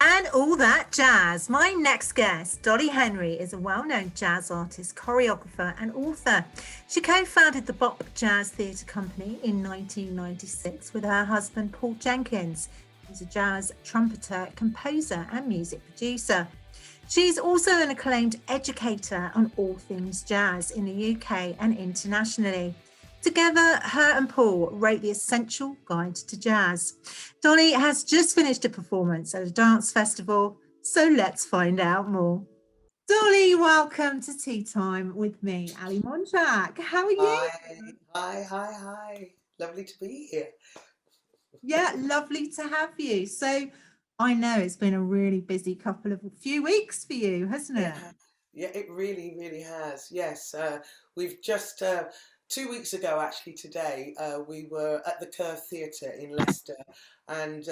And all that jazz. My next guest, Dollie Henry, is a well known jazz artist, choreographer, and author. She co founded the Bop Jazz Theatre Company in 1996 with her husband, Paul Jenkins, who's a jazz trumpeter, composer, and music producer. She's also an acclaimed educator on all things jazz in the UK and internationally. Together, her and Paul wrote The Essential Guide to Jazz. Dollie has just finished a performance at a dance festival, so let's find out more. Dollie, welcome to Tea Time with me, Ali Monjak. How are you? Hi, hi. Lovely to be here. Yeah, lovely to have you. So I know it's been a really busy few weeks for you, hasn't It it? ha Yeah, it really, really has. Yes, we've just 2 weeks ago, actually today, we were at the Curve Theatre in Leicester, and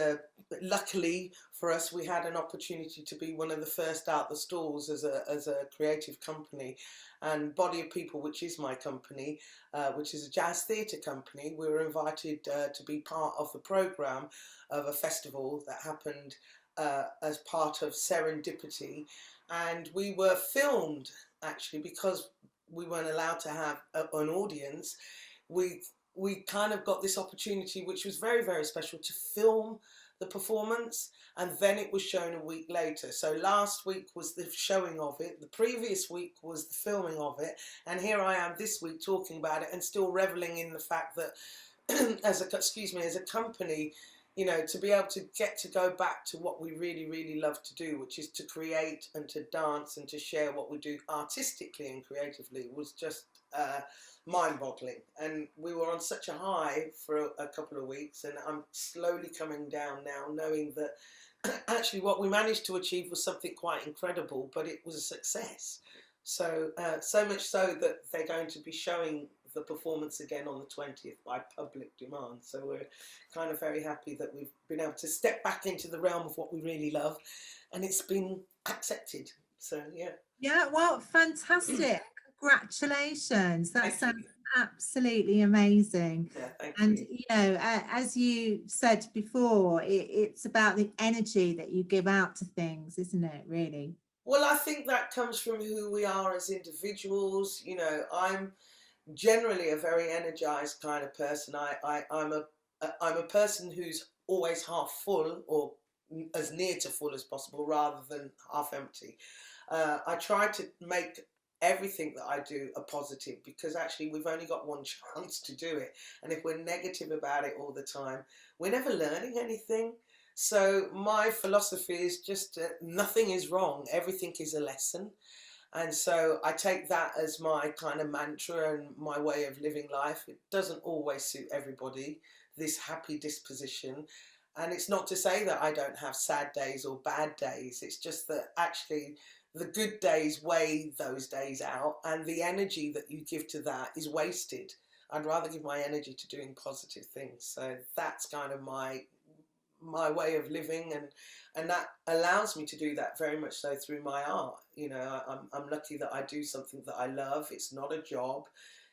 luckily for us, we had an opportunity to be one of the first out the stalls as a creative company, and Body of People, which is my company, which is a jazz theatre company. We were invited to be part of the programme of a festival that happened as part of Serendipity, and we were filmed actually because we weren't allowed to have an audience. We kind of got this opportunity, which was very, very special, to film the performance, and then it was shown a week later. So last week was the showing of it, the previous week was the filming of it, and here I am this week talking about it and still reveling in the fact that as a company, to be able to get to go back to what we really, really love to do, which is to create and to dance and to share what we do artistically and creatively, was just mind-boggling. And we were on such a high for a couple of weeks, and I'm slowly coming down now, knowing that actually what we managed to achieve was something quite incredible, but it was a success. So much so that they're going to be showing the performance again on the 20th by public demand. So we're kind of very happy that we've been able to step back into the realm of what we really love, and it's been accepted. So yeah. Yeah, well, fantastic. Congratulations. That Thank sounds you. absolutely amazing. Yeah, thank And, you. as you said before, it's about the energy that you give out to things, isn't it, really? Well, I think that comes from who we are as individuals. I'm generally a very energized kind of person. I'm a person who's always half full, or as near to full as possible, rather than half empty. I try to make everything that I do a positive, because actually we've only got one chance to do it, and if we're negative about it all the time, we're never learning anything. So my philosophy is just nothing is wrong, everything is a lesson. And so I take that as my kind of mantra and my way of living life. It doesn't always suit everybody, this happy disposition. And it's not to say that I don't have sad days or bad days. It's just that actually the good days weigh those days out, and the energy that you give to that is wasted. I'd rather give my energy to doing positive things. So that's kind of my way of living, and that allows me to do that very much so through my art. I'm lucky that I do something that I love. It's not a job,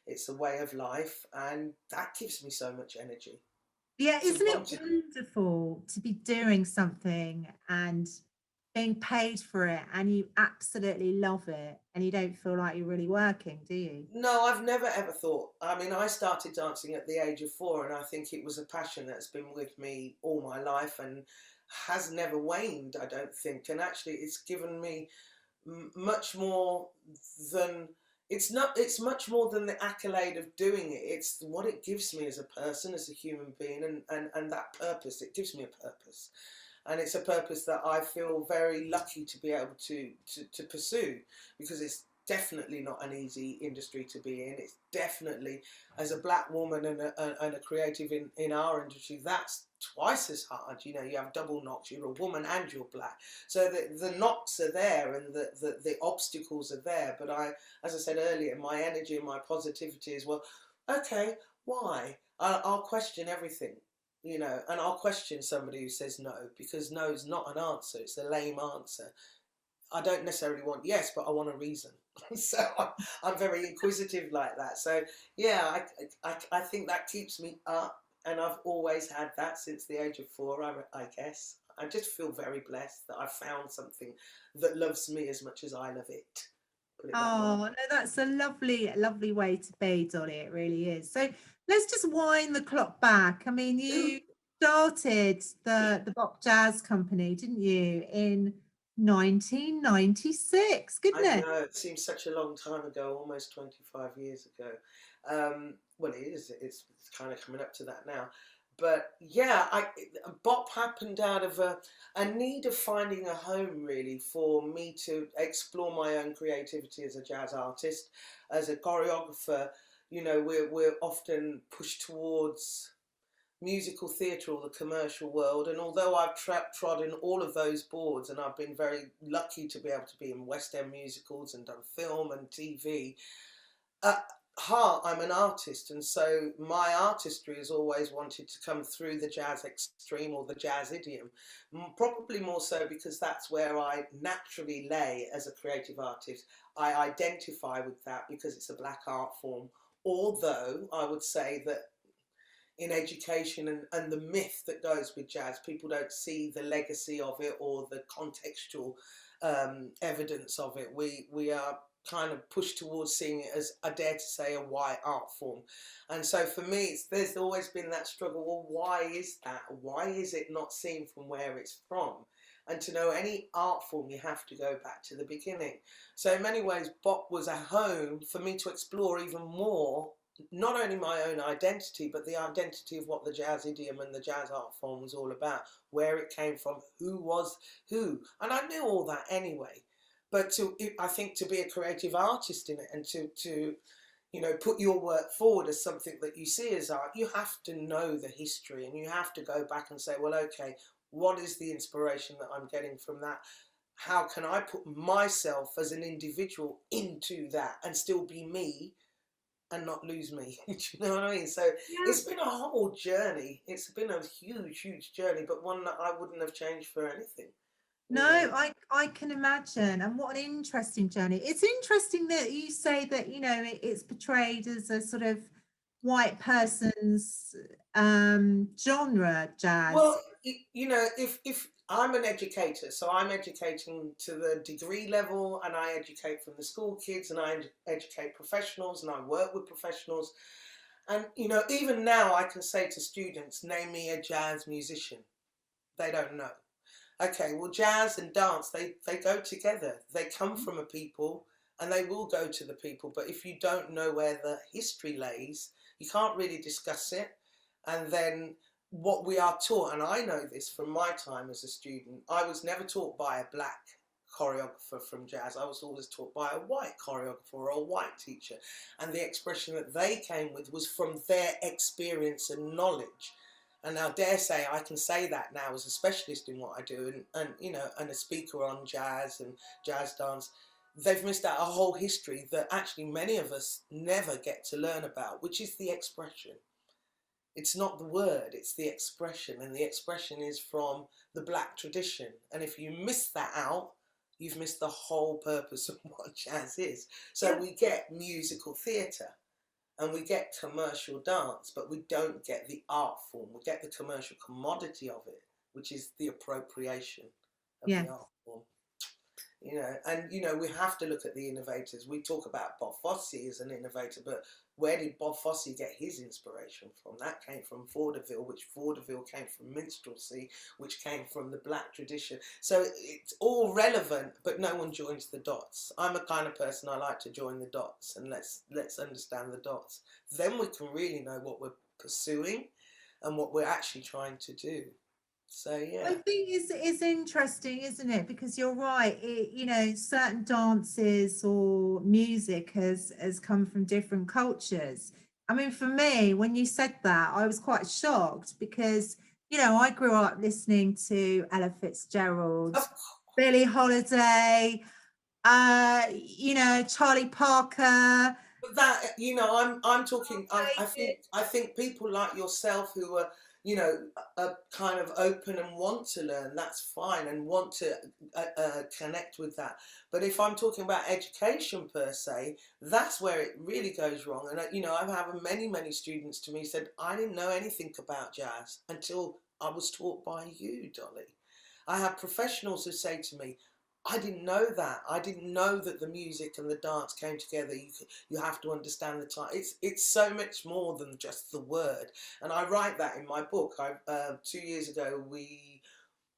it's a way of life, and that gives me so much energy Yeah, to isn't it want to. wonderful to be doing something and being paid for it and you absolutely love it and you don't feel like you're really working, do you? No, I've never ever thought. I mean, I started dancing at the age of 4, and I think it was a passion that's been with me all my life and has never waned, I don't think. And actually, it's given me much more than it's much more than the accolade of doing it. It's what it gives me as a person, as a human being, and that purpose. It gives me a purpose, and it's a purpose that I feel very lucky to be able to pursue, because it's definitely not an easy industry to be in. It's definitely, as a black woman and a creative in our industry, that's twice as hard. You have double knocks. You're a woman and you're black, so the knocks are there, and the obstacles are there. But as I said earlier, my energy and my positivity is, well, okay, why? I'll question everything, and I'll question somebody who says no, because no is not an answer. It's a lame answer. I don't necessarily want yes, but I want a reason. So I'm very inquisitive like that. So yeah, I think that keeps me up, and I've always had that since the age of 4, I guess. I just feel very blessed that I found something that loves me as much as I love it. Put it that way. Oh, no, that's a lovely, lovely way to be, Dolly. It really is. So let's just wind the clock back. I mean, Ooh, you started the Bop Jazz Company, didn't you, in 1996? I Goodness. know, it seems such a long time ago, almost 25 years ago. Well, it is, it's kind of coming up to that now. But yeah, Bop happened out of a need of finding a home, really, for me to explore my own creativity as a jazz artist, as a choreographer. You know, we're often pushed towards musical theatre or the commercial world, and although I've trodden all of those boards, and I've been very lucky to be able to be in West End musicals and done film and TV, at heart I'm an artist, and so my artistry has always wanted to come through the jazz extreme or the jazz idiom, probably more so because that's where I naturally lay as a creative artist. I identify with that because it's a black art form, although I would say that in education and the myth that goes with jazz, people don't see the legacy of it or the contextual evidence of it. We are kind of pushed towards seeing it as, I dare to say, a white art form. And so for me, there's always been that struggle. Well, why is that? Why is it not seen from where it's from? And to know any art form, you have to go back to the beginning. So in many ways, Bop was a home for me to explore even more, not only my own identity, but the identity of what the jazz idiom and the jazz art form was all about, where it came from, who was who. And I knew all that anyway. But I think to be a creative artist in it and to you know, put your work forward as something that you see as art, you have to know the history and you have to go back and say, well, okay, what is the inspiration that I'm getting from that? How can I put myself as an individual into that and still be me and not lose me? Do you know what I mean? So Yeah. it's been a whole journey. It's been a huge, huge journey, but one that I wouldn't have changed for anything. No, You know. I can imagine. And what an interesting journey. It's interesting that you say that, you know, it's portrayed as a sort of white person's genre, jazz. Well, you know, if I'm an educator, so I'm educating to the degree level, and I educate from the school kids, and I educate professionals, and I work with professionals, and you know, even now I can say to students, name me a jazz musician. They don't know. Okay, well, jazz and dance, they go together. They come from a people and they will go to the people. But if you don't know where the history lays, you can't really discuss it. And then what we are taught, and I know this from my time as a student, I was never taught by a black choreographer from jazz. I was always taught by a white choreographer or a white teacher. And the expression that they came with was from their experience and knowledge. And I dare say I can say that now as a specialist in what I do, and you know, and a speaker on jazz and jazz dance. They've missed out a whole history that actually many of us never get to learn about, which is the expression. It's not the word, it's the expression, and the expression is from the black tradition. And if you miss that out, you've missed the whole purpose of what jazz is. So Yeah. we get musical theatre and we get commercial dance, but we don't get the art form. We get the commercial commodity of it, which is the appropriation of Yeah. the art form. You know, and you know, we have to look at the innovators. We talk about Bob Fosse as an innovator, but where did Bob Fosse get his inspiration from? That came from vaudeville, which vaudeville came from minstrelsy, which came from the black tradition. So it's all relevant, but no one joins the dots. I'm a kind of person, I like to join the dots, and let's understand the dots. Then we can really know what we're pursuing and what we're actually trying to do. So I yeah. think it's interesting, isn't it? Because you're right. You know, certain dances or music has come from different cultures. I mean, for me, when you said that, I was quite shocked because, you know, I grew up listening to Ella Fitzgerald, Of Billie Holiday, you know, Charlie Parker. But that, you know, I'm talking. David. I think people like yourself who are, you know, are kind of open and want to learn. That's fine, and want to connect with that. But if I'm talking about education per se, that's where it really goes wrong. And you know, I've had many students to me said, I didn't know anything about jazz until I was taught by you, Dolly. I have professionals who say to me, I didn't know that. I didn't know that the music and the dance came together. You have to understand the time. It's so much more than just the word. And I write that in my book. 2 years ago, we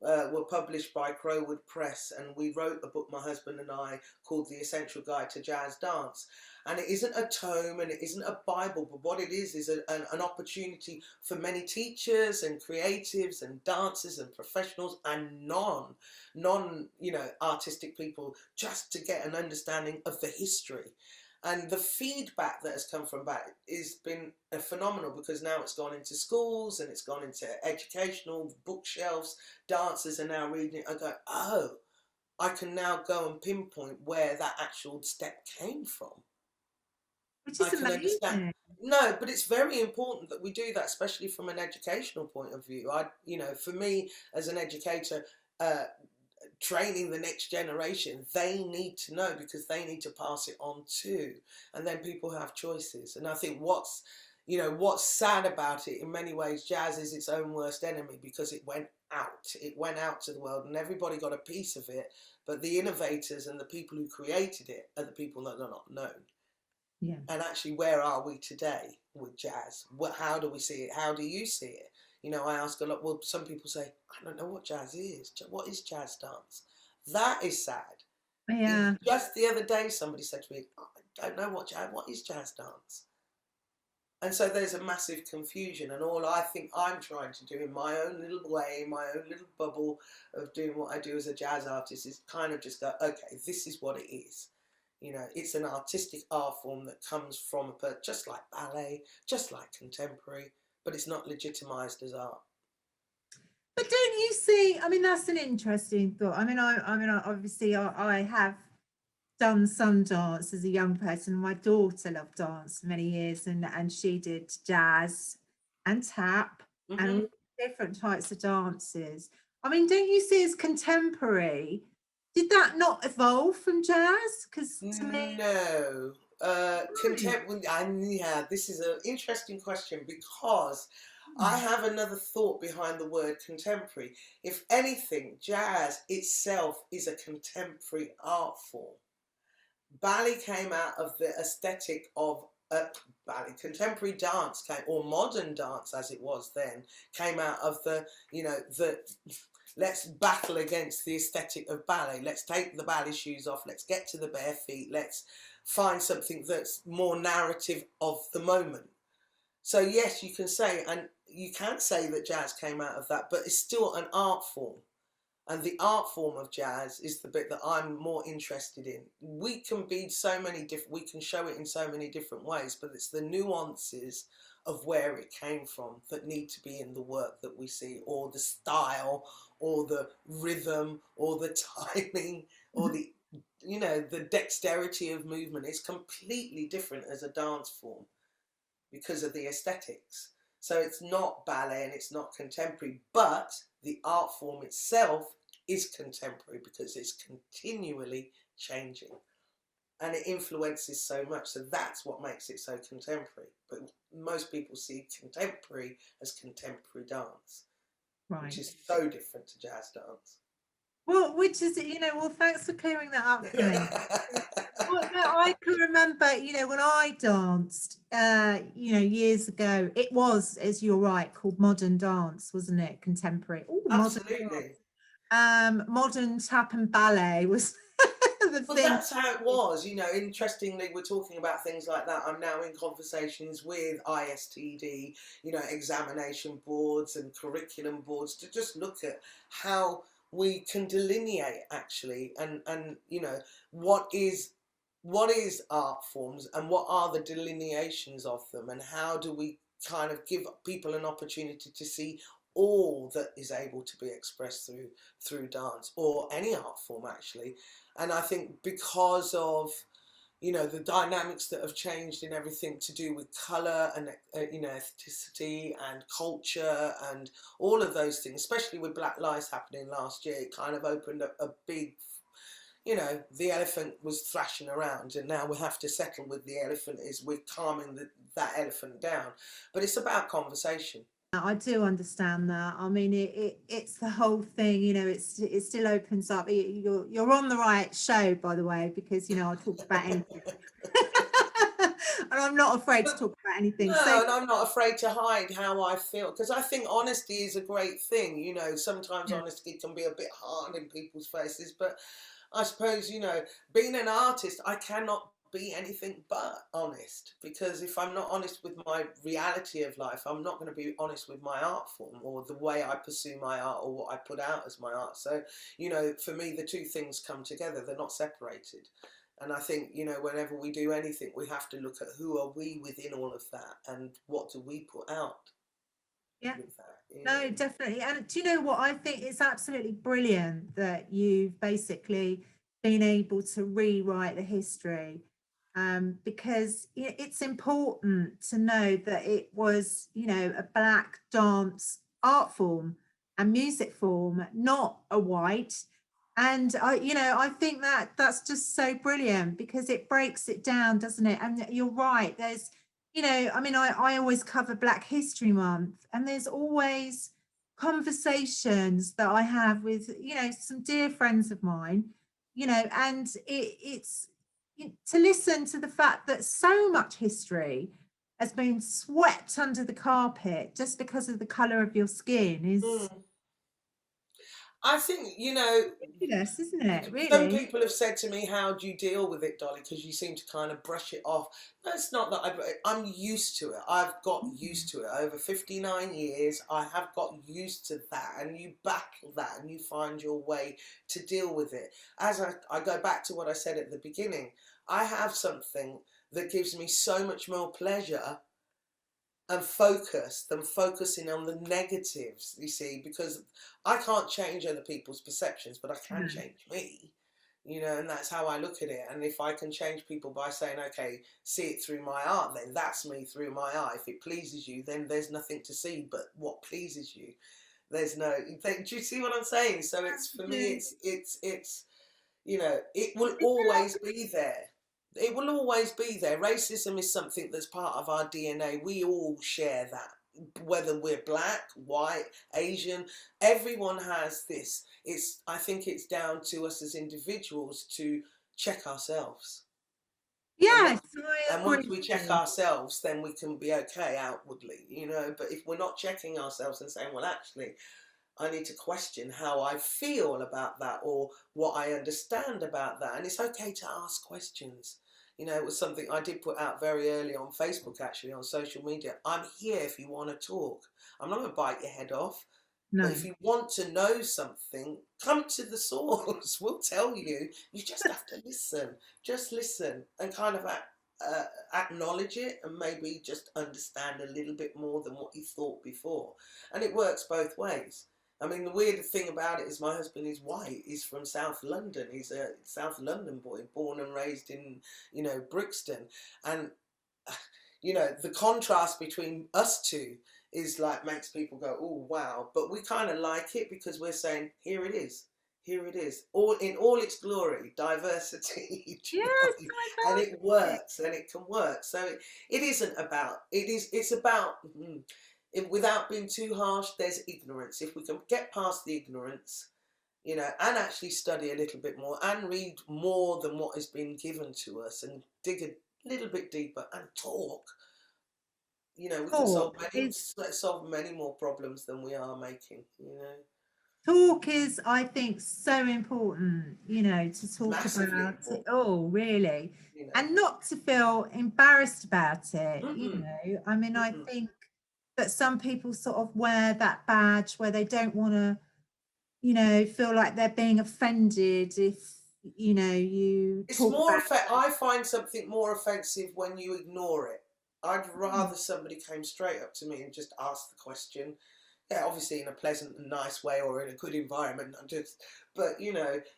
were published by Crowwood Press, and we wrote a book, my husband and I, called The Essential Guide to Jazz Dance. And it isn't a tome and it isn't a Bible, but what it is an opportunity for many teachers and creatives and dancers and professionals and artistic people, just to get an understanding of the history. And the feedback that has come from that has been phenomenal, because now it's gone into schools and it's gone into educational bookshelves. Dancers are now reading it. I go, oh, I can now go and pinpoint where that actual step came from. Which I is can understand. amazing. No, but it's very important that we do that, especially from an educational point of view. For me as an educator, training the next generation, they need to know, because they need to pass it on too. And then people have choices. And I think what's sad about it, in many ways, jazz is its own worst enemy, because it went out to the world and everybody got a piece of it, but the innovators and the people who created it are the people that are not known. Yeah. And actually, where are we today with jazz? How do we see it? How do you see it? I ask a lot. Well, some people say, I don't know what jazz is. What is jazz dance? That is sad. Yeah. Just the other day, somebody said to me, I don't know what is jazz dance? And so there's a massive confusion. And all I think I'm trying to do in my own little way, my own little bubble of doing what I do as a jazz artist, is kind of just go, okay, this is what it is. It's an artistic art form that comes from just like ballet, just like contemporary, but it's not legitimized as art. But don't you see? I mean, that's an interesting thought. I mean, obviously, I have done some dance as a young person. My daughter loved dance for many years, and she did jazz and tap and all different types of dances. I mean, don't you see as contemporary? Did that not evolve from jazz? Because to me, No. Contemporary, yeah, this is an interesting question, because I have another thought behind the word contemporary. If anything, jazz itself is a contemporary art form. Ballet came out of the aesthetic of ballet. Contemporary dance or modern dance, as it was then, came out of the let's battle against the aesthetic of ballet. Let's take the ballet shoes off. Let's get to the bare feet. Let's find something that's more narrative of the moment. So yes, you can say that jazz came out of that, but it's still an art form. And the art form of jazz is the bit that I'm more interested in. We can be we can show it in so many different ways, but it's the nuances of where it came from that need to be in the work that we see, or the style, or the rhythm, or the timing, or the dexterity of movement. It's completely different as a dance form because of the aesthetics. So it's not ballet and it's not contemporary, but the art form itself is contemporary because it's continually changing and it influences so much. So that's what makes it so contemporary. But most people see contemporary as contemporary dance, right, which is so different to jazz dance. Well, which is, well, thanks for clearing that up for me. Well, no, I can remember, when I danced, years ago, it was, as you're right, called modern dance, wasn't it? Contemporary. Ooh, Absolutely. Modern tap and ballet was the Well, thing. that's how it was. Interestingly, we're talking about things like that. I'm now in conversations with ISTD, examination boards and curriculum boards, to just look at how we can delineate actually, and what is art forms and what are the delineations of them, and how do we kind of give people an opportunity to see all that is able to be expressed through dance, or any art form actually. And I think because of the dynamics that have changed in everything to do with colour and ethnicity and culture and all of those things, especially with Black Lives happening last year, it kind of opened up a big, the elephant was thrashing around, and now we have to settle with the elephant. We're calming that elephant down. But it's about conversation. I do understand that. I mean, it's the whole thing, it still opens up. You're on the right show, by the way, because I'll talk about anything. And I'm not afraid to But talk about anything. So no, and I'm not afraid to hide how I feel because I think honesty is a great thing. Sometimes yeah, honesty can be a bit hard in people's faces, but I suppose, being an artist, I cannot be anything but honest because if I'm not honest with my reality of life, I'm not going to be honest with my art form or the way I pursue my art or what I put out as my art. So, for me, the two things come together, they're not separated. And I think, whenever we do anything, we have to look at who are we within all of that and what do we put out yeah. with that. No, definitely. And do you know what? I think it's absolutely brilliant that you've basically been able to rewrite the history, because it's important to know that it was, a black dance art form and music form, not a white. And I think that that's just so brilliant because it breaks it down, doesn't it? And you're right. I mean, I always cover Black History Month, and there's always conversations that I have with, some dear friends of mine, and it's to listen to the fact that so much history has been swept under the carpet just because of the color of your skin is Mm. I think, ridiculous, isn't it? some Really? people have said to me, "How do you deal with it, Dolly? Because you seem to kind of brush it off." No, it's not that I'm used to it. I've got used to it over 59 years. I have got used to that, and you battle that, and you find your way to deal with it. As I go back to what I said at the beginning, I have something that gives me so much more pleasure and focus than focusing on the negatives, you see, because I can't change other people's perceptions, but I can No. change me, and that's how I look at it. And if I can change people by saying, okay, see it through my art, then that's me through my art. If it pleases you, then there's nothing to see but what pleases you. There's no, do you see what I'm saying? So it's, for me, Yeah. it will always be there. It will always be there. Racism is something that's part of our DNA. We all share that. Whether we're black, white, Asian, everyone has this. I think it's down to us as individuals to check ourselves. And Yes, once I and once agree we with check you. ourselves, then we can be okay outwardly. But if we're not checking ourselves and saying, well, actually, I need to question how I feel about that or what I understand about that. And it's okay to ask questions. It was something I did put out very early on Facebook, actually, on social media. I'm here if you want to talk. I'm not going to bite your head off. But No. if you want to know something, come to the source. We'll tell you. You just have to listen. Just listen and kind of acknowledge it and maybe just understand a little bit more than what you thought before. And it works both ways. I mean, the weird thing about it is my husband is white. He's from South London. He's a South London boy, born and raised in, Brixton. And, the contrast between us two is like makes people go, oh, wow. But we kind of like it because we're saying, here it is. Here it is, all in all its glory, diversity, do you know what Yes, I mean? And I it know. works, and it can work. So it isn't about. It's about. Without being too harsh, there's ignorance. If we can get past the ignorance, and actually study a little bit more and read more than what has been given to us and dig a little bit deeper and talk, we can Talk is solve many more problems than we are making. talk is, I think, so important, to talk Massively about it important, all, really, you know. and not to feel embarrassed about it, Mm-mm, I mean, I mm-mm. think that some people sort of wear that badge where they don't want to, feel like they're being offended if, you It's talk more about. I find something more offensive when you ignore it. I'd Mm, rather somebody came straight up to me and just asked the question. Yeah, obviously in a pleasant and nice way or in a good environment. But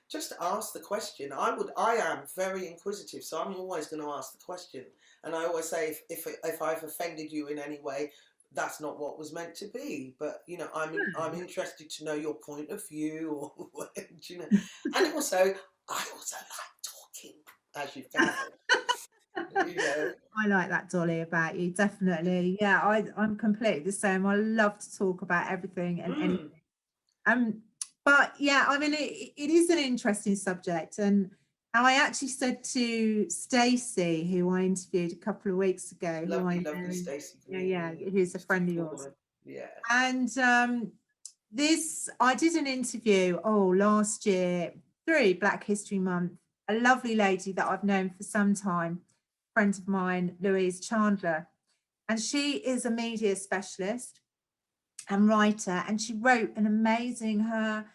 just ask the question. I am very inquisitive, so I'm always going to ask the question. And I always say, if I've offended you in any way, that's not what was meant to be. But I'm interested to know your point of view, or you know. And also, I also like talking, as you've gathered. you know. I like that, Dolly, about you. Definitely. Yeah, I'm completely the same. I love to talk about everything and anything. Mm, Um, but yeah, I mean, it is an interesting subject. And I actually said to Stacey, who I interviewed a couple of weeks ago, who I lovely, lovely know, Stacey yeah, Green. yeah, who's a Just a friend of yours. woman. Yeah. And this, I did an interview, last year through Black History Month. A lovely lady that I've known for some time, friend of mine, Louise Chandler, and she is a media specialist and writer, and she wrote an amazing. Her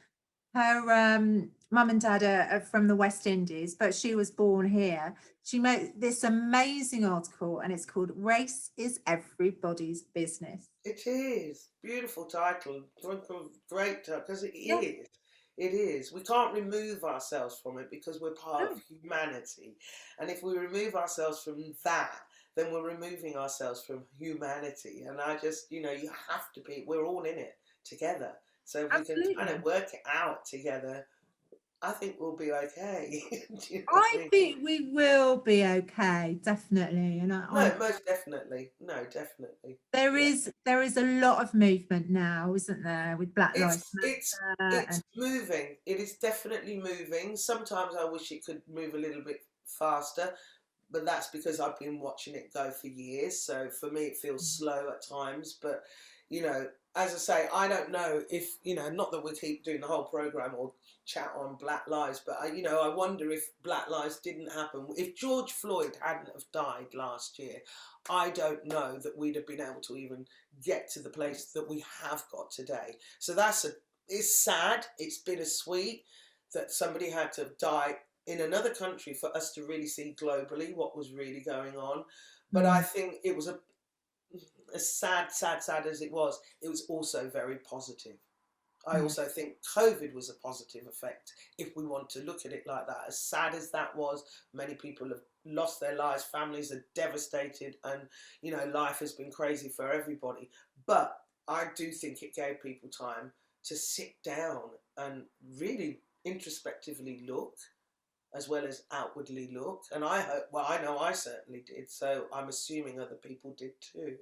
mum and dad are from the West Indies, but she was born here. She made this amazing article, and it's called "Race is Everybody's Business." It is. Beautiful title. Great title, because it Yeah, is. It is. We can't remove ourselves from it because we're part of no, humanity. And if we remove ourselves from that, then we're removing ourselves from humanity. And I just, you have to be, we're all in it together. So if we can kind of absolutely. work it out together, I think we'll be okay. Do you know what I I mean? think we will be okay, definitely. And No, most definitely. No, definitely. Yeah. there is a lot of movement now, isn't there, with Black Lives It's it's Matter it's and moving. It is definitely moving. Sometimes I wish it could move a little bit faster, but that's because I've been watching it go for years. So for me, it feels slow at times. But as I say, I don't know if not that we keep doing the whole program or chat on Black Lives, but I wonder if Black Lives didn't happen. If George Floyd hadn't have died last year, I don't know that we'd have been able to even get to the place that we have got today. So it's sad. It's bittersweet that somebody had to die in another country for us to really see globally what was really going on. But I mm, think it was as sad as it was also very positive. I yeah. also think COVID was a positive effect, if we want to look at it like that. As sad as that was, many people have lost their lives, families are devastated, and life has been crazy for everybody. But I do think it gave people time to sit down and really introspectively look as well as outwardly look. And I hope, well, I know I certainly did, so I'm assuming other people did too.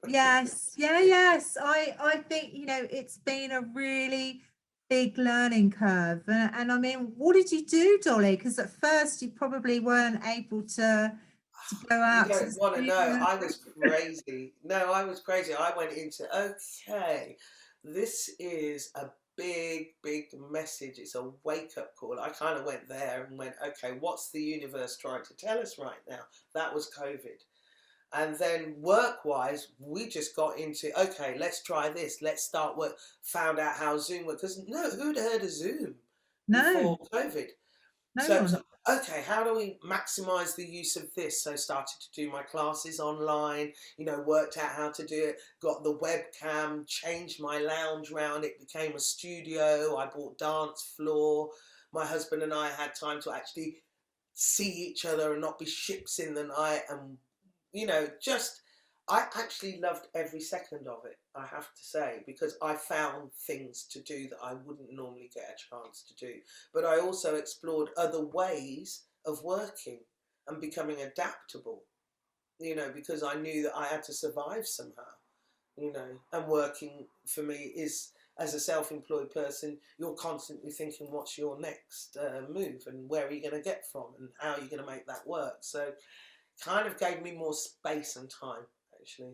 Yes, yeah, yes. I think, it's been a really big learning curve. And I mean, what did you do, Dolly? Because at first you probably weren't able to go You out to the don't want to know. studio. I was crazy. No, I was crazy. I went into, okay, this is a big, big message. It's a wake up call. I kind of went there and went, okay, what's the universe trying to tell us right now? That was COVID. And then work wise, we just got into, okay, let's try this. Let's start work. Found out how Zoom worked. Because no, who'd heard of Zoom No, before COVID? no So it was one. like, okay, how do we maximize the use of this? So started to do my classes online, worked out how to do it, got the webcam, changed my lounge round, it became a studio, I bought dance floor. My husband and I had time to actually see each other and not be ships in the night, and just I actually loved every second of it, I have to say, because I found things to do that I wouldn't normally get a chance to do. But I also explored other ways of working and becoming adaptable, because I knew that I had to survive somehow, and working for me is, as a self-employed person, you're constantly thinking what's your next move and where are you going to get from and how are you going to make that work. So kind of gave me more space and time, actually.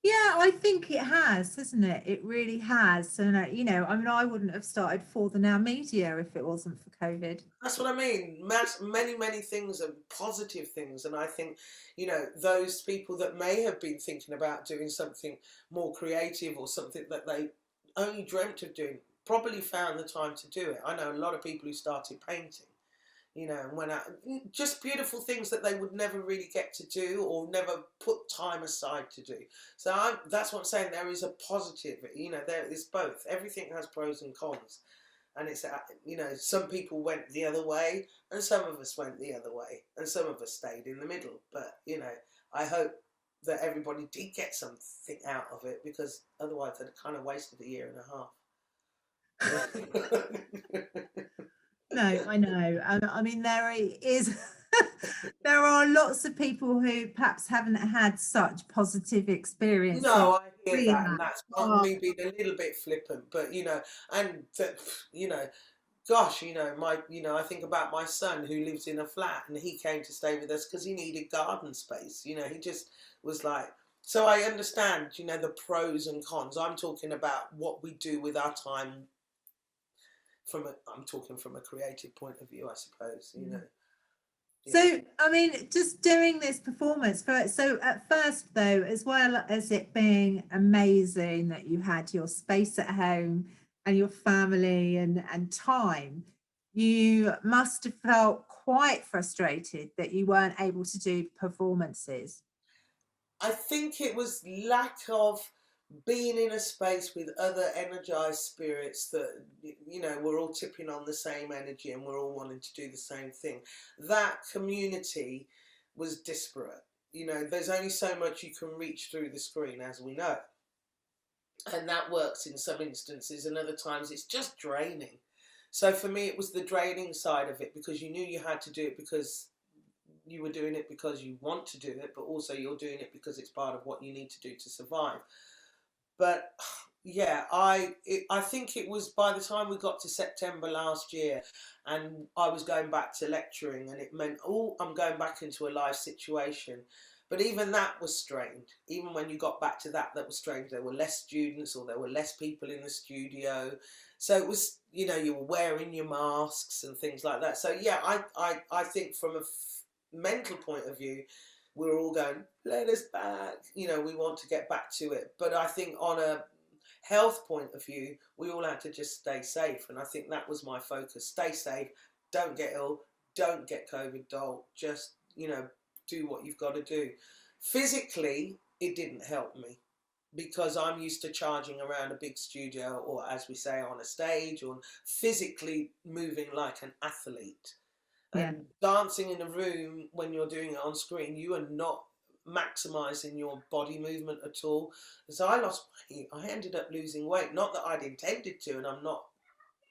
Yeah, I think it has, hasn't it? It really has. And, I mean, I wouldn't have started For the Now Media if it wasn't for COVID. That's what I mean. Many, many things are positive things. And I think, those people that may have been thinking about doing something more creative or something that they only dreamt of doing probably found the time to do it. I know a lot of people who started painting, when just beautiful things that they would never really get to do or never put time aside to do. So that's what I'm saying. There is a positive, there is both. Everything has pros and cons. And it's, some people went the other way and some of us went the other way and some of us stayed in the middle. But, I hope that everybody did get something out of it, because otherwise they'd kind of wasted a year and a half. No, I know. I mean, there is. There are lots of people who perhaps haven't had such positive experiences. No, I hear that, and Rehab. that's Oh, me being a little bit flippant, but and you know, gosh, I think about my son who lives in a flat, and he came to stay with us because he needed garden space. He just was like, so I understand, the pros and cons. I'm talking about what we do with our time I'm talking from a creative point of view, I suppose, yeah. so, I mean, just doing this performance so at first though, as well as it being amazing that you had your space at home and your family and time, you must have felt quite frustrated that you weren't able to do performances. I think it was lack of being in a space with other energized spirits that we're all tipping on the same energy and we're all wanting to do the same thing. That community was disparate. There's only so much you can reach through the screen, as we know, and that works in some instances, and other times it's just draining. So for me, it was the draining side of it, because you knew you had to do it because you were doing it because you want to do it, but also you're doing it because it's part of what you need to do to survive. But yeah, I think it was by the time we got to September last year, and I was going back to lecturing, and it meant, oh, I'm going back into a live situation. But even that was strained. Even when you got back to that, that was strange. There were less students, or there were less people in the studio. So it was, you were wearing your masks and things like that. So yeah, I think from a mental point of view, we're all going, let us back. We want to get back to it. But I think on a health point of view, we all had to just stay safe. And I think that was my focus. Stay safe. Don't get ill. Don't get COVID, doll. Just, do what you've got to do. Physically, it didn't help me, because I'm used to charging around a big studio, or as we say, on a stage, or physically moving like an athlete. Yeah. And dancing in a room, when you're doing it on screen, you are not maximizing your body movement at all. So I lost weight. I ended up losing weight. Not that I'd intended to, and I'm not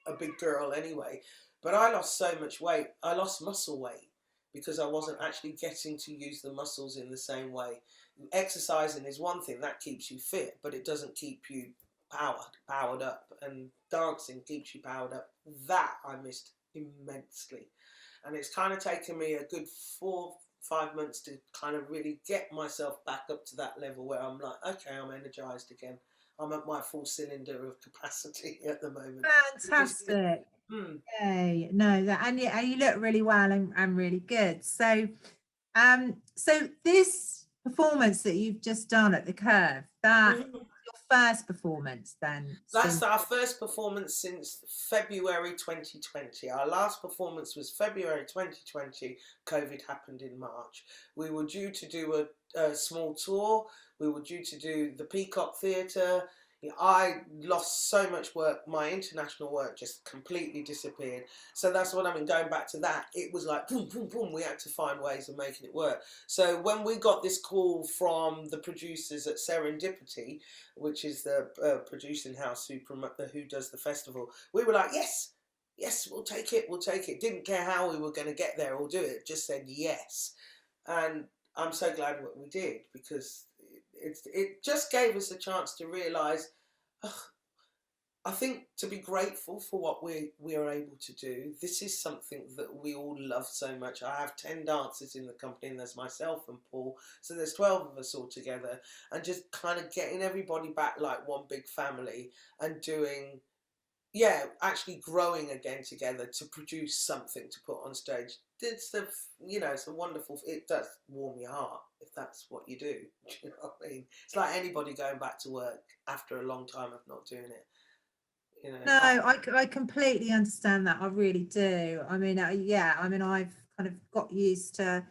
a big girl anyway, but I lost so much weight. I lost muscle weight because I wasn't actually getting to use the muscles in the same way. Exercising is one thing that keeps you fit, but it doesn't keep you powered up. And dancing keeps you powered up. That I missed immensely. And it's kind of taken me a good 4-5 months to kind of really get myself back up to that level where I'm like, okay, I'm energized again. I'm at my full cylinder of capacity at the moment. Fantastic. Yay. No, and you look really well and really good. So this performance that you've just done at the Curve, that your first performance then? That's our first performance since February 2020. Our last performance was February 2020. COVID happened in March. We were due to do a small tour. We were due to do the Peacock Theatre. I lost so much work. My international work just completely disappeared. So that's what I mean, going back to that, it was like boom, boom, boom. We had to find ways of making it work. So when we got this call from the producers at Serendipity, which is the producing house who does the festival, we were like, yes, we'll take it, we'll take it. Didn't care how we were going to get there or do it, just said yes. And I'm so glad what we did, because it just gave us a chance to realise, I think, to be grateful for what we are able to do. This is something that we all love so much. I have 10 dancers in the company, and there's myself and Paul, so there's 12 of us all together, and just kind of getting everybody back like one big family, and doing, actually growing again together to produce something to put on stage. It's it's a wonderful, it does warm your heart if that's what you do. Do you know what I mean? It's like anybody going back to work after a long time of not doing it. No, I completely understand that. I really do. I mean, I've kind of got used to,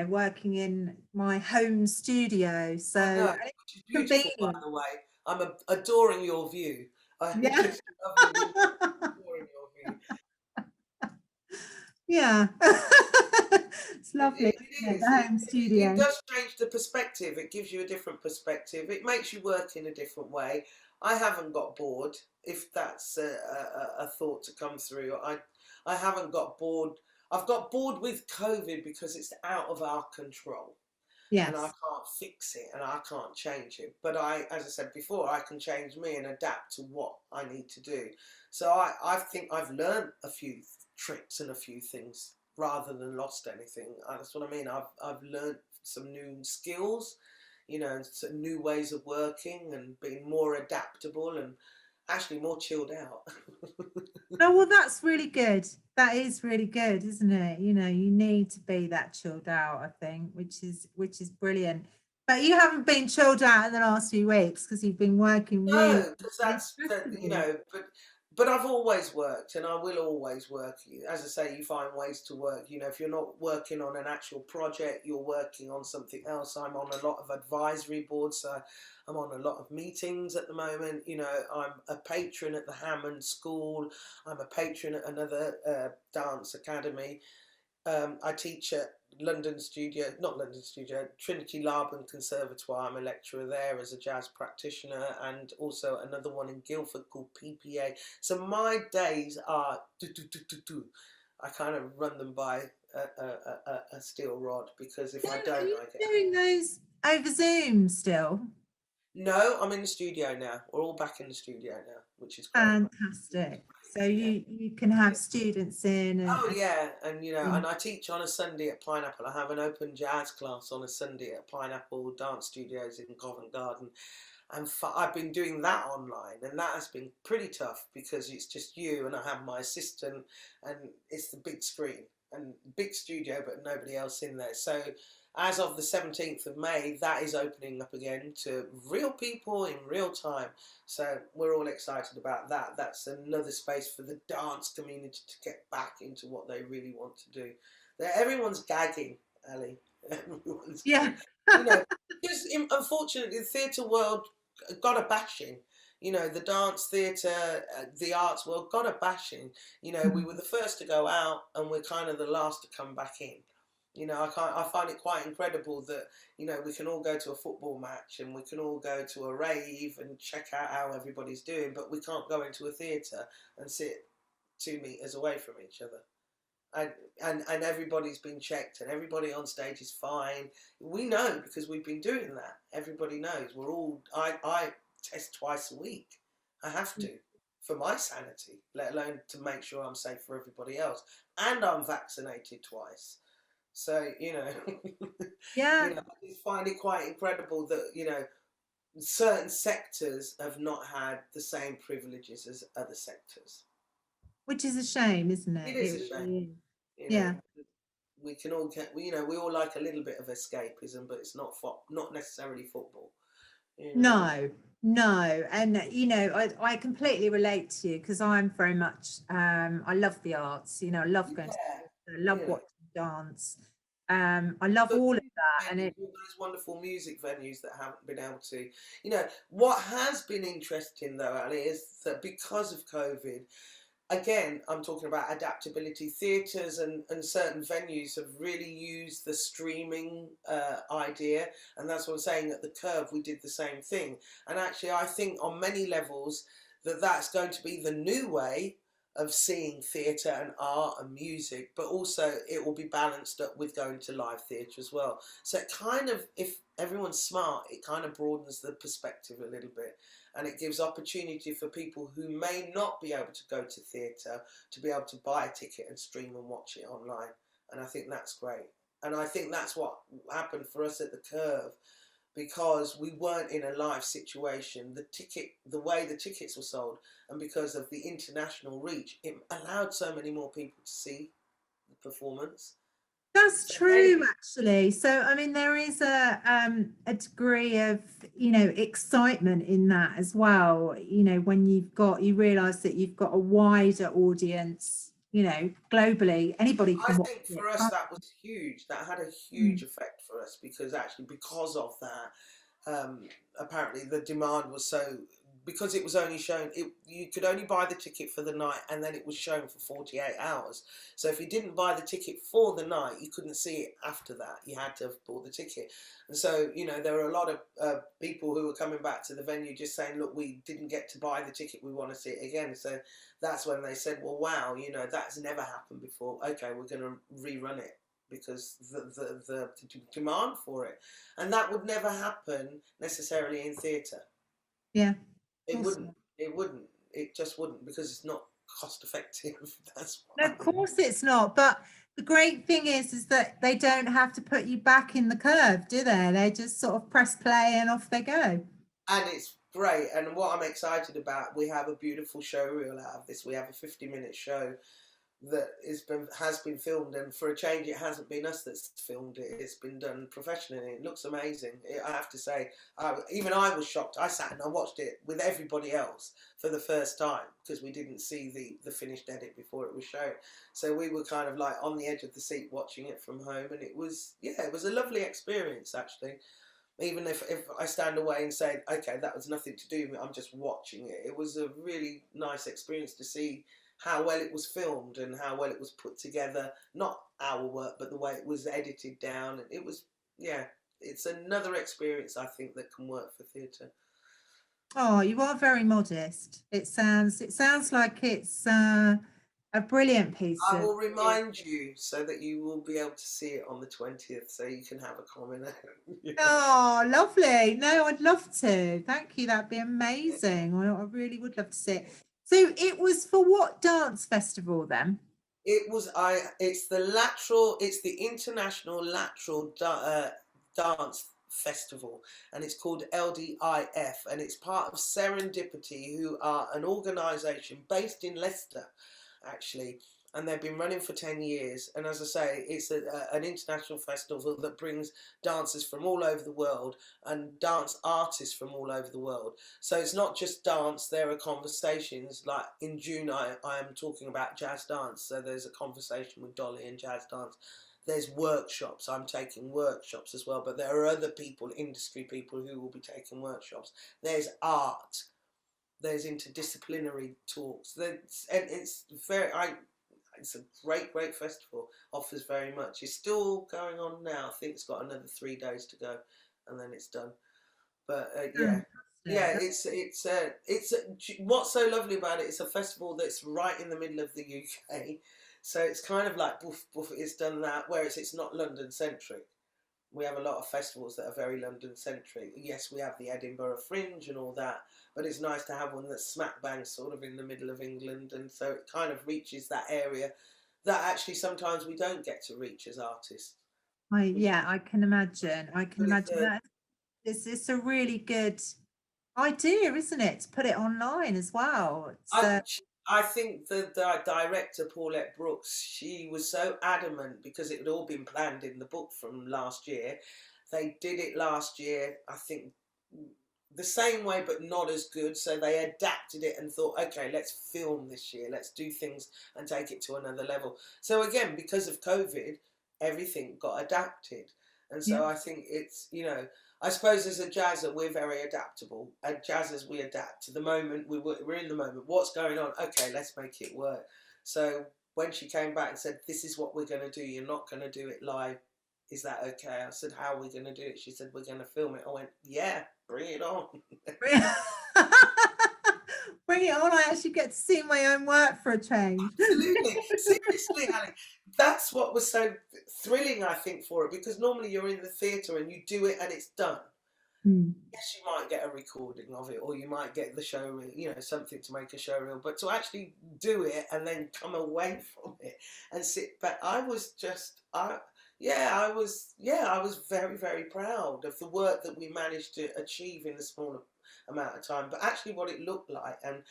working in my home studio. So I know, which is beautiful, by convenient. the way. I'm adoring your view. I Yeah. just love the view. Adoring your view. Yeah. It's lovely, It isn't it? is. The home It studio. does change the perspective. It gives you a different perspective. It makes you work in a different way. I haven't got bored, if that's a thought to come through. I haven't got bored. I've got bored with COVID because it's out of our control. And I Yes. can't fix it and I can't change it. But as I said before, I can change me and adapt to what I need to do. So I think I've learned a few tricks and a few things rather than lost anything. That's what I mean. I've learned some new skills, some new ways of working and being more adaptable and actually more chilled out. Oh, well, that's really good. That is really good, isn't it? You know, you need to be that chilled out, I think, which is brilliant. But you haven't been chilled out in the last few weeks because you've been working really, No, because really that's the, stressfully. but I've always worked and I will always work. As I say, you find ways to work. If you're not working on an actual project, you're working on something else. I'm on a lot of advisory boards, so I'm on a lot of meetings at the moment. I'm a patron at the Hammond School. I'm a patron at another dance academy. I teach at not London Studio, Trinity Laban Conservatoire. I'm a lecturer there as a jazz practitioner, and also another one in Guildford called PPA. So my days are do do do do do. I kind of run them by a steel rod, because if So I are don't, you I get. doing those over Zoom still? No, I'm in the studio now. We're all back in the studio now, which is great. Fantastic. So Yeah. you can have students in Oh yeah, and and and I teach on a Sunday at Pineapple. I have an open jazz class on a Sunday at Pineapple Dance Studios in Covent Garden, and I've been doing that online, and that has been pretty tough because it's just you, and I have my assistant, and it's the big screen and big studio, but nobody else in there. So as of the 17th of May, that is opening up again to real people in real time. So we're all excited about that. That's another space for the dance community to get back into what they really want to do. Everyone's gagging, Ali. Everyone's yeah. gagging. Because unfortunately, the theatre world got a bashing. The dance theatre, the arts world got a bashing. We were the first to go out, and we're kind of the last to come back in. I find it quite incredible that we can all go to a football match and we can all go to a rave and check out how everybody's doing, but we can't go into a theatre and sit 2 meters away from each other. And everybody's been checked and everybody on stage is fine. We know because we've been doing that. Everybody knows. I test twice a week. I have to, for my sanity, let alone to make sure I'm safe for everybody else. And I'm vaccinated twice. So, Yeah. I just find it quite incredible that, certain sectors have not had the same privileges as other sectors. Which is a shame, isn't It it? is It a shame, really is. you know. Yeah. We can all get, we all like a little bit of escapism, but it's not necessarily football, you know. No, no. And I completely relate to you because I'm very much I love the arts, I love going to Yeah, theatre, I love you know. watching dance. I love But all of music that. And venues, it all those wonderful music venues that haven't been able to, what has been interesting though, Ali, is that because of COVID, again, I'm talking about adaptability. Theatres and certain venues have really used the streaming idea, and that's what I'm saying. At the Curve, we did the same thing, and actually, I think on many levels that's going to be the new way of seeing theatre and art and music, but also it will be balanced up with going to live theatre as well. So it kind of, if everyone's smart, it kind of broadens the perspective a little bit, and it gives opportunity for people who may not be able to go to theatre to be able to buy a ticket and stream and watch it online. And I think that's great. And I think that's what happened for us at the Curve, because we weren't in a live situation. The way the tickets were sold, and because of the international reach, it allowed so many more people to see the performance. That's So true, actually. So, I mean, there is a degree of, excitement in that as well. When you realise that you've got a wider audience, globally, anybody I can watch think it, for us can't that was huge. That had a they? huge effect for us, because actually because of that, apparently the demand was so because it was only shown, you could only buy the ticket for the night, and then it was shown for 48 hours. So if you didn't buy the ticket for the night, you couldn't see it after that. You had to have bought the ticket. And so, you know, there were a lot of people who were coming back to the venue just saying, look, we didn't get to buy the ticket, we want to see it again. So that's when they said, well, wow, you know, that's never happened before. Okay, we're going to rerun it, because the demand for it. And that would never happen necessarily in theatre. Yeah. It wouldn't. Awesome. It wouldn't. It just wouldn't, because it's not cost effective. That's No, why. of course it's not. But the great thing is that they don't have to put you back in the curve, do they? They just sort of press play and off they go. And it's great. And what I'm excited about, we have a beautiful show reel out of this. We have a 50-minute show that has been filmed, and for a change, it hasn't been us that's filmed it. It's been done professionally. It looks amazing. I have to say, even I was shocked. I sat and I watched it with everybody else for the first time, because we didn't see the finished edit before it was shown. So we were kind of like on the edge of the seat watching it from home, and it was a lovely experience actually. Even if I stand away and say, okay, that was nothing to do with me, I'm just watching it. It was a really nice experience to see how well it was filmed and how well it was put together. Not our work, but the way it was edited down. And it was, yeah, it's another experience I think that can work for theatre. Oh, you are very modest. It sounds like it's a brilliant piece I of. will remind you so that you will be able to see it on the 20th, so you can have a comment. Yeah. Oh, lovely. No, I'd love to. Thank you. That'd be amazing. I really would love to see it. So it was for what dance festival then? It's the International Dance Festival, and it's called LDIF, and it's part of Serendipity, who are an organisation based in Leicester, actually, and they've been running for 10 years. And as I say, it's an international festival that brings dancers from all over the world and dance artists from all over the world. So it's not just dance, there are conversations. Like in June, I am talking about jazz dance, so there's a conversation with Dolly and jazz dance. There's workshops, I'm taking workshops as well, but there are other people, industry people, who will be taking workshops. There's art, there's interdisciplinary talks. And it's it's a great festival. Offers very much. It's still going on now. I think it's got another 3 days to go, and then it's done. But yeah, what's so lovely about it. It's a festival that's right in the middle of the UK, so it's kind of like boof boof. It's done that, whereas it's not London centric. We have a lot of festivals that are very London centric. Yes, we have the Edinburgh Fringe and all that, but it's nice to have one that's smack bang sort of in the middle of England, and so it kind of reaches that area that actually sometimes we don't get to reach as artists. Yeah, I can imagine. I can But imagine that. It's a really good idea, isn't it? To put it online as well. I think the director, Paulette Brooks, she was so adamant, because it had all been planned in the book from last year. They did it last year, I think, the same way, but not as good. So they adapted it and thought, okay, let's film this year. Let's do things and take it to another level. So again, because of COVID, everything got adapted. And Yeah. so I think it's, you know, I suppose as a jazzer, we're very adaptable. And jazzers, we adapt to the moment. We're in the moment. What's going on? Okay, let's make it work. So when she came back and said, this is what we're going to do, you're not going to do it live. Is that okay? I said, how are we going to do it? She said, we're going to film it. I went, yeah, bring it on. Bring it on. I actually get to see my own work for a change. Absolutely. Seriously, Ali. That's what was so thrilling, I think, for it, because normally you're in the theatre and you do it and it's done. Yes, you might get a recording of it, or you might get the show reel, you know, something to make a show reel, but to actually do it and then come away from it and sit back, I was very, very proud of the work that we managed to achieve in a small amount of time, but actually what it looked like. And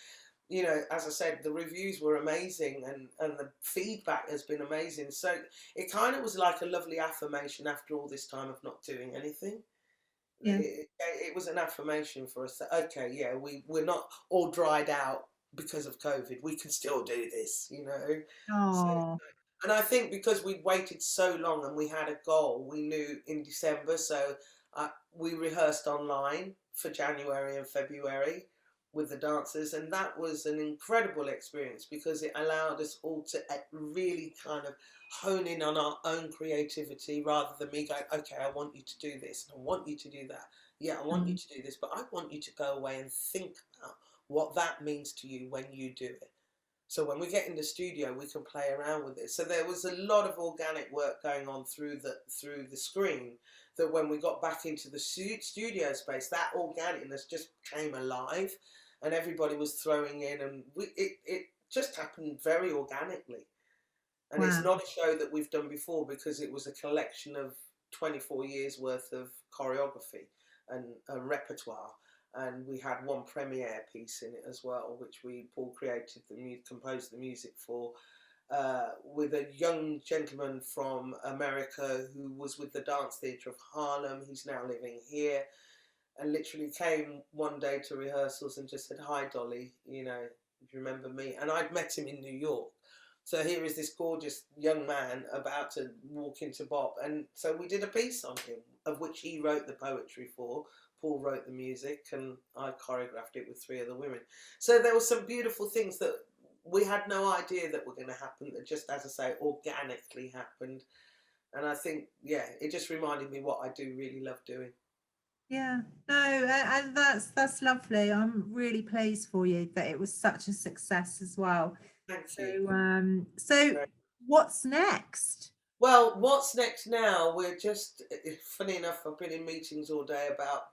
you know, as I said, the reviews were amazing, and the feedback has been amazing. So it kind of was like a lovely affirmation after all this time of not doing anything. Yeah. It was an affirmation for us that, okay, yeah, we're not all dried out because of COVID. We can still do this, you know. So, Oh, and I think because we waited so long and we had a goal, we knew in December, so we rehearsed online for January and February. with the dancers, and that was an incredible experience because it allowed us all to really kind of hone in on our own creativity rather than me going, okay, I want you to do this and I want you to do that. Yeah, I want you Mm. to do this, but I want you to go away and think about what that means to you when you do it. So when we get in the studio, we can play around with it. So there was a lot of organic work going on through the screen. That when we got back into the studio space, that organicness just came alive, and everybody was throwing in, and it just happened very organically. And it's Wow. not a show that we've done before because it was a collection of 24 years worth of choreography and a repertoire. And we had one premiere piece in it as well, which Paul created composed the music for, with a young gentleman from America who was with the Dance Theatre of Harlem. He's now living here, and literally came one day to rehearsals and just said, "Hi, Dolly, you know, do you remember me?" And I'd met him in New York. So here is this gorgeous young man about to walk into Bop. And so we did a piece on him, of which he wrote the poetry for. Paul wrote the music, and I choreographed it with 3 other women. So there were some beautiful things that we had no idea that were going to happen, that just, as I say, organically happened. And I think, yeah, it just reminded me what I do really love doing. Yeah, no, and that's lovely. I'm really pleased for you that it was such a success as well. Thank So, you. so what's next? Well, what's next now? We're just, funny enough, I've been in meetings all day about,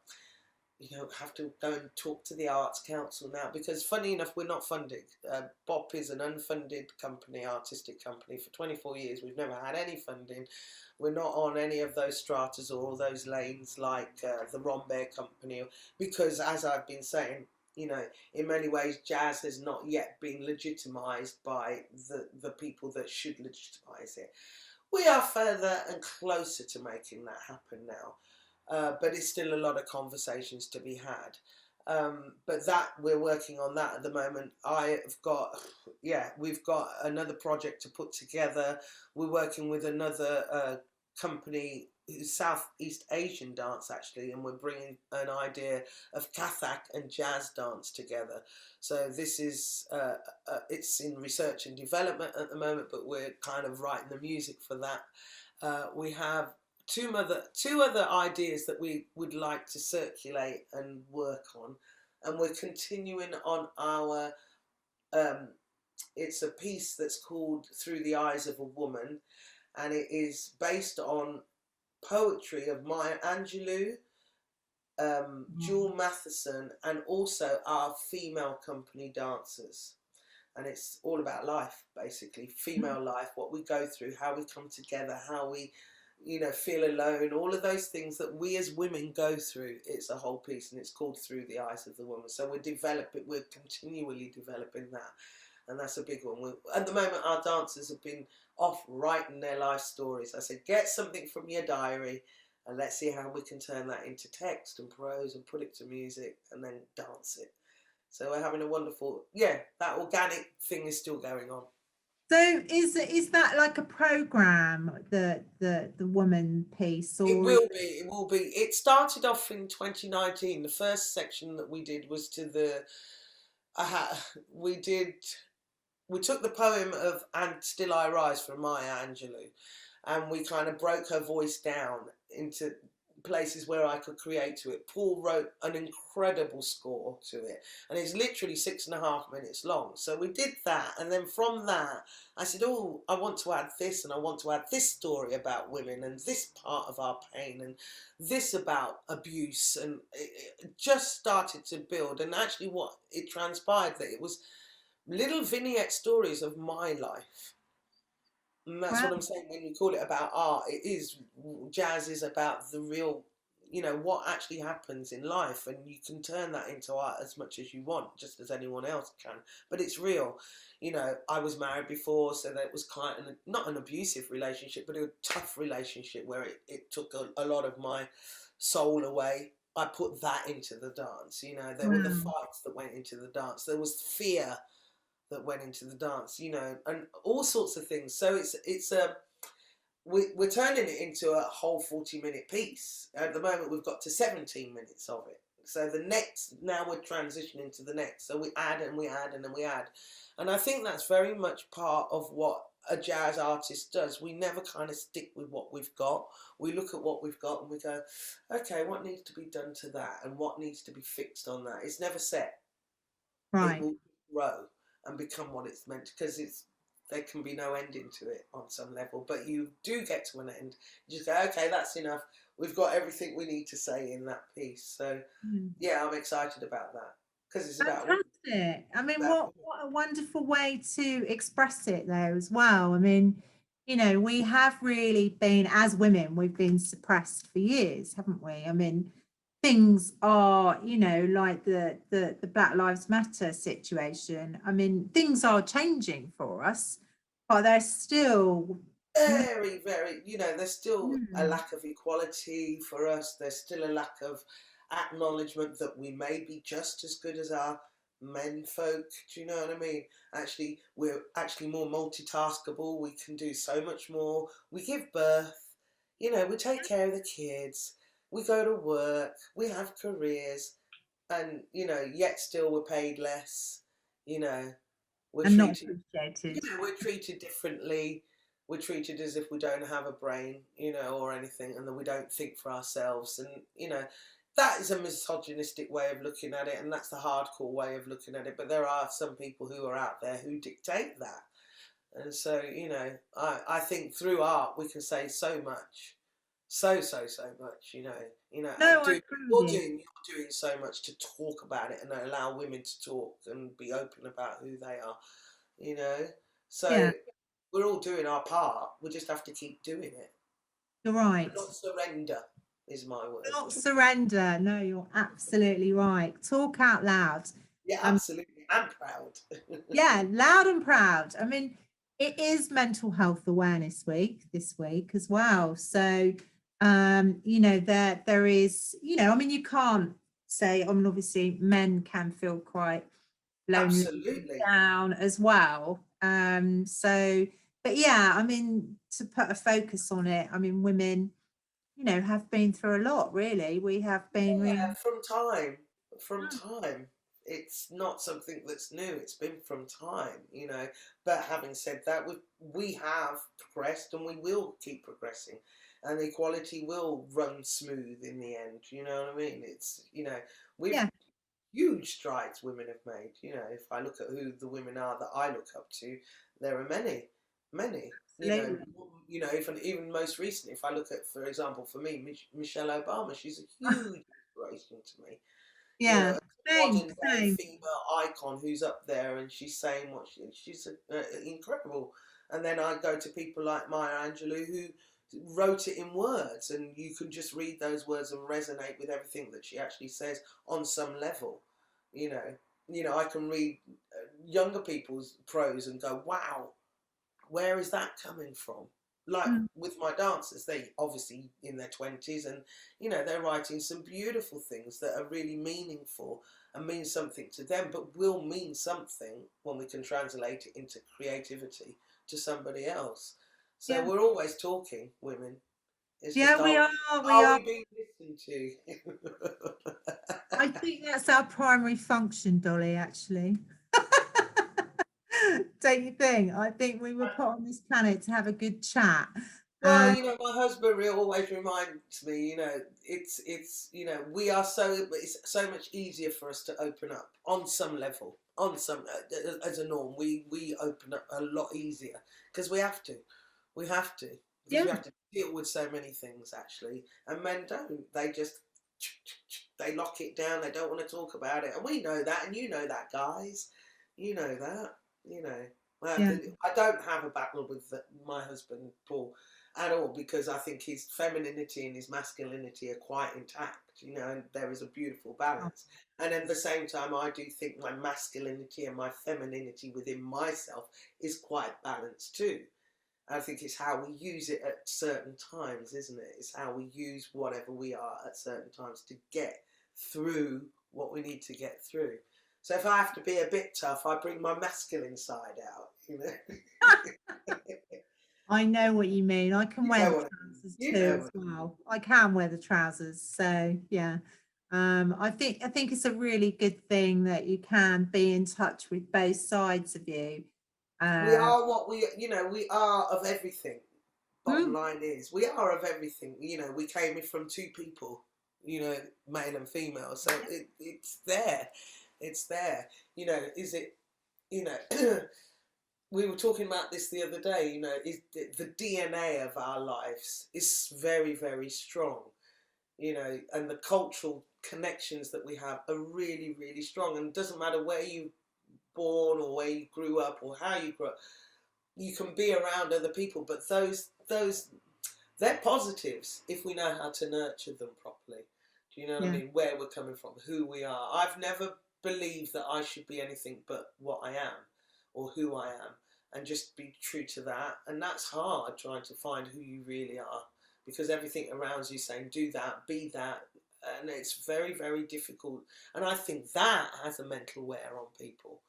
you know, have to go and talk to the Arts Council now because, funny enough, we're not funded. Bop is an unfunded company, artistic company. For 24 years, we've never had any funding. We're not on any of those stratas or all those lanes like the Rambert Company, because, as I've been saying, you know, in many ways, jazz has not yet been legitimised by the people that should legitimise it. We are further and closer to making that happen now. But it's still a lot of conversations to be had. But that we're working on that at the moment. We've got another project to put together. We're working with another company who's Southeast Asian dance actually, and we're bringing an idea of Kathak and jazz dance together. So this is it's in research and development at the moment, but we're kind of writing the music for that. We have two other ideas that we would like to circulate and work on, and we're continuing on our it's a piece that's called Through the Eyes of a Woman, and it is based on poetry of Maya Angelou, Jewel Matheson, and also our female company dancers. And it's all about life, basically, female life, what we go through, how we come together, how we, you know, feel alone, all of those things that we as women go through. It's a whole piece, and it's called Through the Eyes of the Woman. So we're continually developing that, and that's a big one. At the moment, our dancers have been off writing their life stories. I said, get something from your diary, and let's see how we can turn that into text and prose and put it to music and then dance it. So we're having a wonderful, that organic thing is still going on. So is that like a program, the woman piece, or It will be. It will be. It started off in 2019. The first section that we did was to the. We did. We took the poem of "And Still I Rise" from Maya Angelou, and we kind of broke her voice down into places where I could create to it. Paul wrote an incredible score to it, and it's literally 6.5 minutes long. So we did that, and then from that I said, oh, I want to add this, and I want to add this story about women, and this part of our pain, and this about abuse, and it just started to build. And actually what it transpired, that it was little vignette stories of my life. And that's wow. what I'm saying when you call it about art. It is, jazz is about the real, you know, what actually happens in life, and you can turn that into art as much as you want, just as anyone else can. But it's real. You know, I was married before, so that was quite not an abusive relationship, but a tough relationship where it took a lot of my soul away. I put that into the dance. You know, there were the Wow. fights that went into the dance. There was fear that went into the dance, you know, and all sorts of things. So we're turning it into a whole 40-minute piece. At the moment, we've got to 17 minutes of it. So the next, now we're transitioning to the next. So we add and we add and then we add. And I think that's very much part of what a jazz artist does. We never kind of stick with what we've got. We look at what we've got and we go, okay, what needs to be done to that and what needs to be fixed on that? It's never set. It Right. will grow and become what it's meant, because it's, there can be no ending to it on some level, but you do get to an end. You just go, okay, that's enough. We've got everything we need to say in that piece. So Mm. yeah, I'm excited about that because it's about women. Fantastic. I mean, About what a wonderful way to express it there as well. I mean, you know, we have really been, as women, we've been suppressed for years, haven't we? I mean, things are, you know, like the Black Lives Matter situation. I mean, things are changing for us, but they're still. very, very, there's still a Mm, lack of equality for us. There's still a lack of acknowledgement that we may be just as good as our men folk. Do you know what I mean? Actually, we're actually more multitaskable. We can do so much more. We give birth, we take care of the kids, we go to work, we have careers, and, yet still we're paid less, you know, we're and not treated appreciated. we're treated differently. We're treated as if we don't have a brain, or anything, and that we don't think for ourselves. And, that is a misogynistic way of looking at it, and that's the hardcore way of looking at it. But there are some people who are out there who dictate that. And so, I think through art we can say so much. So much, No, and I agree with you. you're doing so much to talk about it and allow women to talk and be open about who they are, you know. Yeah, So we're all doing our part. We just have to keep doing it. you're And right. not surrender is my word. Not surrender. No, you're absolutely right. Talk out loud. Yeah, Um, absolutely. I'm proud. yeah, loud and proud. I mean, it is Mental Health Awareness Week this week as well. So, you know, there is, you know, I mean, you can't say, I mean, obviously men can feel quite lonely, Absolutely. down as well. So, but yeah, I mean, to put a focus on it, I mean, women, you know, have been through a lot, really. We have been really. Yeah, from time. It's not something that's new. It's been from time, But having said that, we have progressed and we will keep progressing, and equality will run smooth in the end. You know what I mean? It's we've Yeah, huge strides women have made. If I look at who the women are that I look up to, there are many, many. absolutely. Even most recently, if I look at, for example, for me, Michelle Obama, she's a huge inspiration to me. Yeah, A same, modern day same. female icon who's up there and she's saying what she's incredible. And then I go to people like Maya Angelou who wrote it in words, and you can just read those words and resonate with everything that she actually says on some level. You know, I can read younger people's prose and go, wow, where is that coming from? Like Mm. with my dancers, they obviously in their 20s, and they're writing some beautiful things that are really meaningful and mean something to them, but will mean something when we can translate it into creativity to somebody else. So Yeah, we're always talking, women. It's just, yeah, we are. We are are. we being listened to? I think that's our primary function, Dolly, actually. Don't you think? I think we were put on this planet to have a good chat. Well, And my husband always reminds me, we are it's so much easier for us to open up on some level, as a norm. We open up a lot easier because we have to, because yeah, we have to deal with so many things actually, and men don't. They just they lock it down. They don't want to talk about it, and we know that, and you know that, guys. You know that, you know. yeah, I don't have a battle with my husband, Paul, at all, because I think his femininity and his masculinity are quite intact, and there is a beautiful oh, balance. And at the same time, I do think my masculinity and my femininity within myself is quite balanced too. I think it's how we use it at certain times, isn't it? It's how we use whatever we are at certain times to get through what we need to get through. So if I have to be a bit tough, I bring my masculine side out. I know what you mean. I can You wear know the what I mean. trousers You too know as what I mean. well. I can wear the trousers. So yeah. I think it's a really good thing that you can be in touch with both sides of you. We Uh, are what we are of everything. Bottom mm, line is, we are of everything. We came in from two people, male and female. So it's there. It's there. Is it, you know, we were talking about this the other day, is the DNA of our lives is very, very strong, and the cultural connections that we have are really, really strong. And it doesn't matter where you born or where you grew up or how you grew up, you can be around other people, but those they're positives if we know how to nurture them properly. Do you know what I yeah. mean? Where we're coming from, who we are. I've never believed that I should be anything but what I am or who I am, and just be true to that. And that's hard, trying to find who you really are, because everything around you saying do that, be that, and it's very, very difficult. And I think that has a mental wear on people.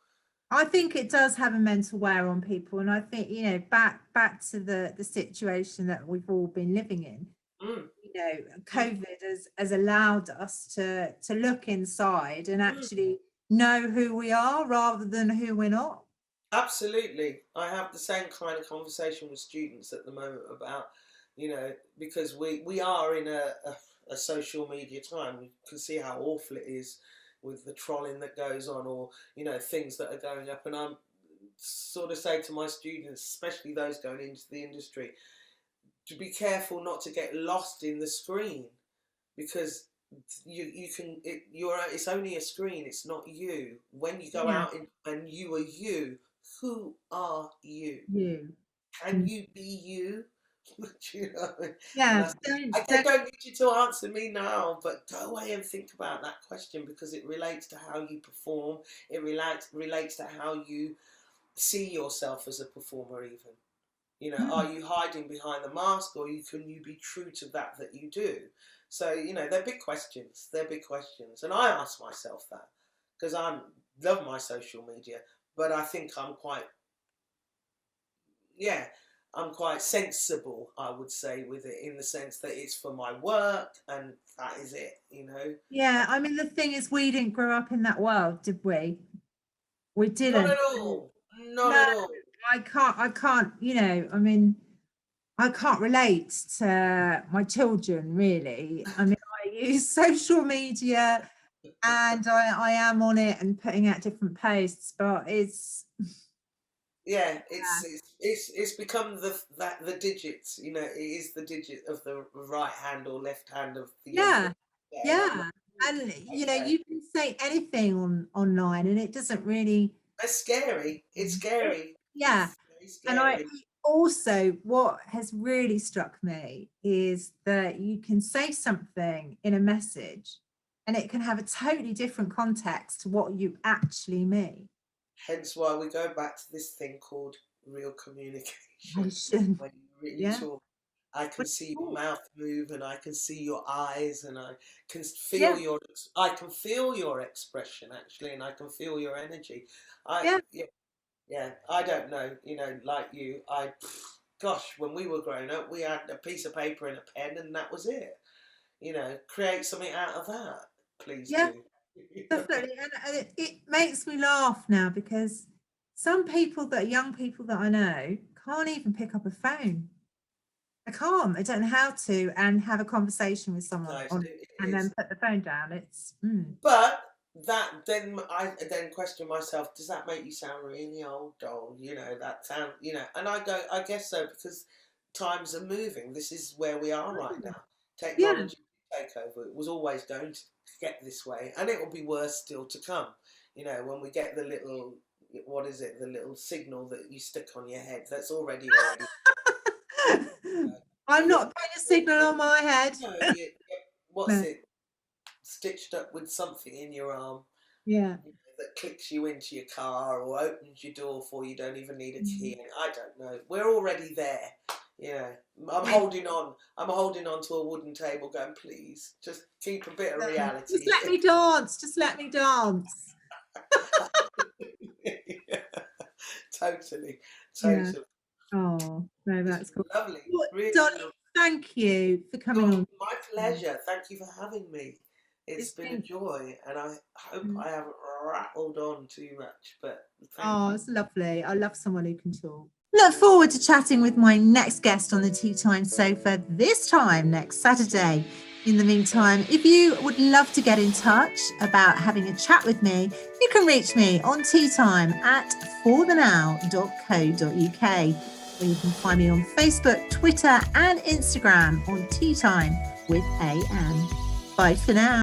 I think it does have a mental wear on people, and I think back to the situation that we've all been living in. Mm, mm, COVID has allowed us to look inside and mm. actually know who we are rather than who we're not. Absolutely. I have the same kind of conversation with students at the moment about, because we are in a social media time. We can see how awful it is with the trolling that goes on, or, things that are going up. And I'm sort of say to my students, especially those going into the industry, to be careful not to get lost in the screen, because you can it's only a screen, it's not you. When you go Yeah, out and you are you, who are you? you. Can Mm. you be you? Do you know? And Yeah, I don't need you to answer me now, but go away and think about that question, because it relates to how you perform. It relates to how you see yourself as a performer, even. mm. Are you hiding behind the mask, or can you be true to that you do? So, they're big questions. They're big questions. And I ask myself that, because I love my social media, but I think yeah, I'm quite sensible, I would say, with it, in the sense that it's for my work and that is it. Yeah, I mean the thing is we didn't grow up in that world, did we? We Not didn't. at all. Not No, at all. I can't, I mean, I can't relate to my children really. I mean, I use social media and I am on it and putting out different posts, but it's Yeah, it's become the digits. It is the digit of the right hand or left hand of the young yeah, boy. Yeah, and I'm like, yeah. And okay, you can say anything online and it doesn't really, that's scary. It's it, scary. yeah. It's very And I scary. also, what has really struck me is that you can say something in a message and it can have a totally different context to what you actually mean. Hence why we go back to this thing called real communication. Emotion. When you really Yeah. talk, I can But see your oh, mouth move, and I can see your eyes, and yeah, I can feel your expression, actually, and I can feel your energy. I yeah, Yeah, yeah, I don't know, like you, gosh, when we were growing up, we had a piece of paper and a pen, and that was it. Create something out of that. Please yeah, do. definitely. And it makes me laugh now because some people that are young people that I know can't even pick up a phone. I can't. They don't know how to and have a conversation with No, someone on it and then is. put the phone down. But that then I then question myself, does that make you sound really old, doll? That sound, and I guess so, because times are moving. This is where we are right now. Yeah, Technology take over. It was always going to get this way, and it will be worse still to come. When we get the little, what is it, the little signal that you stick on your head, that's already. I'm You get not putting a signal on my head. no, what's No. it, stitched up with something in your arm, Yeah. that clicks you into your car or opens your door for you don't even need a Mm. key. And I don't know. We're already there. You know, I'm It- holding on. I'm holding on to a wooden table, going, please, just keep a bit of Just reality let me dance. Just let me dance. here. Totally, Yeah. totally. Oh, no, It's that's cool. lovely, Well, really Dolly, lovely. thank you for coming You're on. my pleasure. Thank you for having me. It's It's been a been, joy, and I hope mm, I haven't rattled on too much, but thank oh, you. it's lovely. I love someone who can talk. Look forward to chatting with my next guest on the Tea Time Sofa this time next Saturday. In the meantime, if you would love to get in touch about having a chat with me, you can reach me on teatime@forthenow.co.uk, or you can find me on Facebook, Twitter, and Instagram on Tea Time with AM. Bye for now.